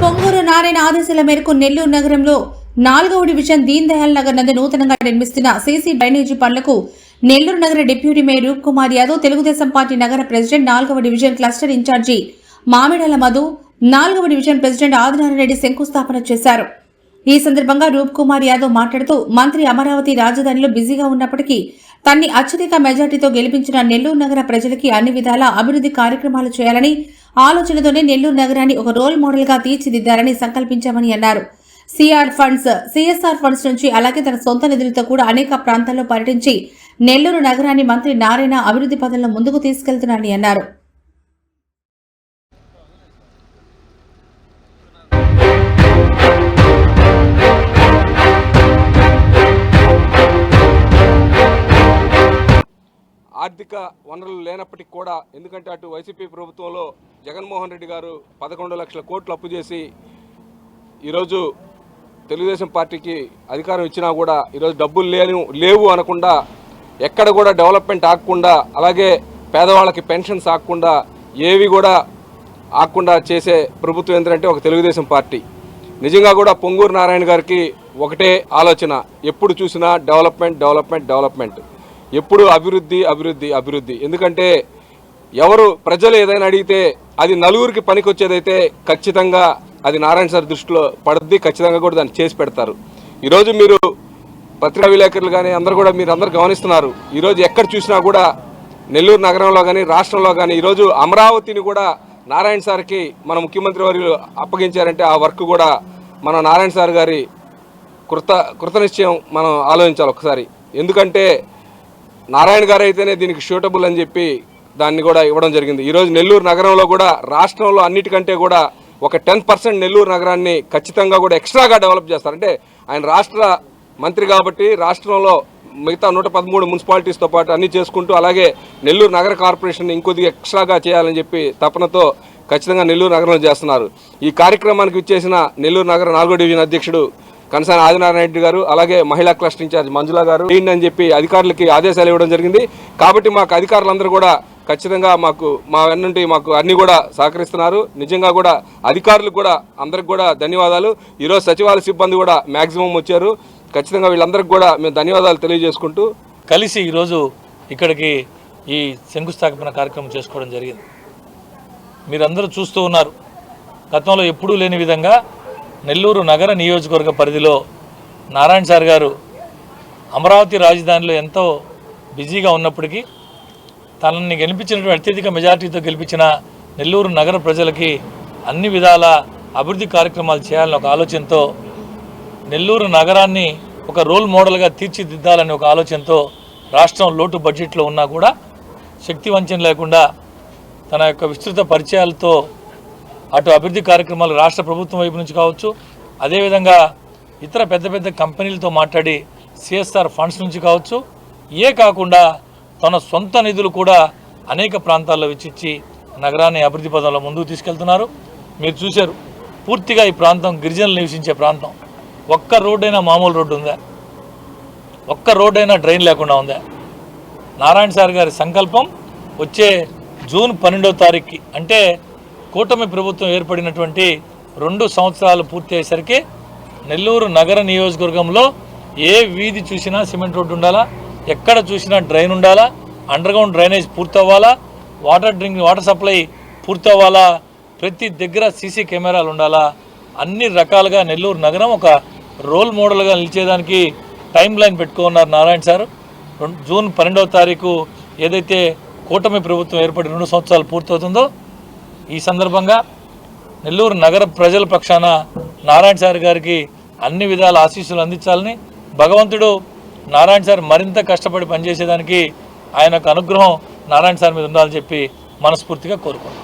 పొంగూరు నారాయణ ఆదేశాల మేరకు నెల్లూరు నగరంలో 4వ డివిజన్ దీన్ దయాళ్ నగర్ నందు నూతనంగా నిర్మిస్తున్న సీసీ డ్రైనేజీ పనులకు నెల్లూరు నగర deputy mayor Roop Kumar Yadav, Telugu Desam party నగర ప్రెసిడెంట్ 4వ division cluster in charge Mamidala Madhu, 4వ డివిజన్ ప్రెసిడెంట్ ఆదినారాయణ శంకుస్థాపన చేశారు. ఈ సందర్భంగా రూప్ కుమార్ యాదవ్ మాట్లాడుతూ, మంత్రి అమరావతి రాజధానిలో బిజీగా ఉన్నప్పటికీ తన్ని అత్యధిక మెజార్టీతో గెలిపించిన నెల్లూరు నగర ప్రజలకి అన్ని విధాల అభివృద్ధి కార్యక్రమాలు చేయాలని ఆలోచనతోనే నెల్లూరు నగరాన్ని ఒక రోల్ మోడల్ గా తీర్చిదిద్దారని సంకల్పించామని అన్నారు. సిఎస్ఆర్ ఫండ్స్ నుంచి అలాగే తన సొంత నిధులతో కూడా అనేక ప్రాంతాల్లో పర్యటించి నెల్లూరు నగరాన్ని మంత్రి నారాయణ అభివృద్ధి పథంలో ముందుకు తీసుకెళ్తున్నారని అన్నారు. ఆర్థిక వనరులు లేనప్పటికీ కూడా, ఎందుకంటే అటు వైసీపీ ప్రభుత్వంలో జగన్మోహన్ రెడ్డి గారు 11 లక్షల కోట్లు అప్పు చేసి ఈరోజు తెలుగుదేశం పార్టీకి అధికారం ఇచ్చినా కూడా ఈరోజు డబ్బులు లేవు అనకుండా, ఎక్కడ కూడా డెవలప్మెంట్ ఆగకుండా, అలాగే పేదవాళ్ళకి పెన్షన్స్ ఆగకుండా, ఏవి కూడా ఆగకుండా చేసే ప్రభుత్వం ఏంటంటే ఒక తెలుగుదేశం పార్టీ. నిజంగా కూడా పొంగూరు నారాయణ గారికి ఒకటే ఆలోచన, ఎప్పుడు చూసినా డెవలప్మెంట్ డెవలప్మెంట్ డెవలప్మెంట్, ఎప్పుడు అభివృద్ధి అభివృద్ధి అభివృద్ధి. ఎందుకంటే ఎవరు ప్రజలు ఏదైనా అడిగితే అది నలుగురికి పనికొచ్చేదైతే ఖచ్చితంగా అది నారాయణ సార్ దృష్టిలో పడుద్ది, ఖచ్చితంగా కూడా దాన్ని చేసి పెడతారు. ఈరోజు మీరు పత్రికా విలేకరులు కానీ అందరూ కూడా మీరు అందరూ గమనిస్తున్నారు. ఈరోజు ఎక్కడ చూసినా కూడా నెల్లూరు నగరంలో కానీ రాష్ట్రంలో కానీ ఈరోజు అమరావతిని కూడా నారాయణ సార్కి మన ముఖ్యమంత్రి వర్యులు అప్పగించారంటే ఆ వర్క్ కూడా మన నారాయణ సార్ గారి కృతనిశ్చయం మనం ఆలోచించాలి ఒకసారి. ఎందుకంటే నారాయణ గారు అయితేనే దీనికి షూటబుల్ అని చెప్పి దాన్ని కూడా ఇవ్వడం జరిగింది. ఈరోజు నెల్లూరు నగరంలో కూడా రాష్ట్రంలో అన్నిటికంటే కూడా ఒక 10% నెల్లూరు నగరాన్ని ఖచ్చితంగా కూడా ఎక్స్ట్రాగా డెవలప్ చేస్తారు. అంటే ఆయన రాష్ట్ర మంత్రి కాబట్టి రాష్ట్రంలో మిగతా 113 మున్సిపాలిటీస్తో పాటు అన్నీ చేసుకుంటూ, అలాగే నెల్లూరు నగర కార్పొరేషన్ ఇంకొద్దిగా ఎక్స్ట్రాగా చేయాలని చెప్పి తపనతో ఖచ్చితంగా నెల్లూరు నగరంలో చేస్తున్నారు. ఈ కార్యక్రమానికి ఇచ్చేసిన నెల్లూరు నగర 4వ డివిజన్ అధ్యక్షుడు కనసాని ఆదినారాయణ గారు, అలాగే మహిళా క్లస్టర్ ఇన్ఛార్జ్ మంజుల గారు అని చెప్పి అధికారులకి ఆదేశాలు ఇవ్వడం జరిగింది. కాబట్టి మాకు అధికారులందరూ కూడా ఖచ్చితంగా మా వెన్నుంటి మాకు అన్ని కూడా సహకరిస్తున్నారు. నిజంగా కూడా అధికారులకు కూడా అందరికి కూడా ధన్యవాదాలు. ఈరోజు సచివాలయ సిబ్బంది కూడా మ్యాక్సిమం వచ్చారు. ఖచ్చితంగా వీళ్ళందరికీ కూడా మేము ధన్యవాదాలు తెలియజేసుకుంటూ కలిసి ఈరోజు ఇక్కడికి ఈ శంకుస్థాపన కార్యక్రమం చేసుకోవడం జరిగింది. మీరందరూ చూస్తూ ఉన్నారు, గతంలో ఎప్పుడూ లేని విధంగా నెల్లూరు నగర నియోజకవర్గ పరిధిలో నారాయణ సార్ గారు అమరావతి రాజధానిలో ఎంతో బిజీగా ఉన్నప్పటికీ తనని గెలిపించినటువంటి అత్యధిక మెజార్టీతో గెలిపించిన నెల్లూరు నగర ప్రజలకి అన్ని విధాల అభివృద్ధి కార్యక్రమాలు చేయాలని ఒక ఆలోచనతో, నెల్లూరు నగరాన్ని ఒక రోల్ మోడల్గా తీర్చిదిద్దాలని ఒక ఆలోచనతో రాష్ట్రం లోటు బడ్జెట్లో ఉన్నా కూడా శక్తి వంచన లేకుండా తన యొక్క విస్తృత పరిచయాలతో అటు అభివృద్ధి కార్యక్రమాలు రాష్ట్ర ప్రభుత్వం వైపు నుంచి కావచ్చు, అదేవిధంగా ఇతర పెద్ద పెద్ద కంపెనీలతో మాట్లాడి సిఎస్ఆర్ ఫండ్స్ నుంచి కావచ్చు, కాకుండా తన సొంత నిధులు కూడా అనేక ప్రాంతాల్లో వెచ్చిచ్చి నగరాన్ని అభివృద్ధి పదంలో ముందుకు తీసుకెళ్తున్నారు. మీరు చూశారు, పూర్తిగా ఈ ప్రాంతం గిరిజనులు నివసించే ప్రాంతం. ఒక్క రోడ్డైనా మామూలు రోడ్డు ఉందా? ఒక్క రోడ్డైనా డ్రైన్ లేకుండా ఉందా? నారాయణ సార్ గారి సంకల్పం వచ్చే జూన్ 12వ తారీఖుకి, అంటే కూటమి ప్రభుత్వం ఏర్పడినటువంటి 2 సంవత్సరాలు పూర్తి అయ్యేసరికి నెల్లూరు నగర నియోజకవర్గంలో ఏ వీధి చూసినా సిమెంట్ రోడ్డు ఉండాలా, ఎక్కడ చూసినా డ్రైన్ ఉండాలా, అండర్గ్రౌండ్ డ్రైనేజ్ పూర్తవ్వాలా, వాటర్ సప్లై పూర్తవ్వాలా, ప్రతి దగ్గర సీసీ కెమెరాలు ఉండాలా. అన్ని రకాలుగా నెల్లూరు నగరం ఒక రోల్ మోడల్గా నిలిచేదానికి టైం లైన్ పెట్టుకున్నారు నారాయణ సార్. జూన్ 12వ తారీఖు ఏదైతే కూటమి ప్రభుత్వం ఏర్పడి 2 సంవత్సరాలు పూర్తవుతుందో, ఈ సందర్భంగా నెల్లూరు నగర ప్రజల పక్షాన నారాయణ సార్ గారికి అన్ని విధాల ఆశీస్సులు అందించాలని, భగవంతుడు నారాయణ సార్ మరింత కష్టపడి పనిచేసేదానికి ఆయన యొక్క అనుగ్రహం నారాయణ సార్ మీద ఉండాలని చెప్పి మనస్ఫూర్తిగా కోరుకుంటున్నాను.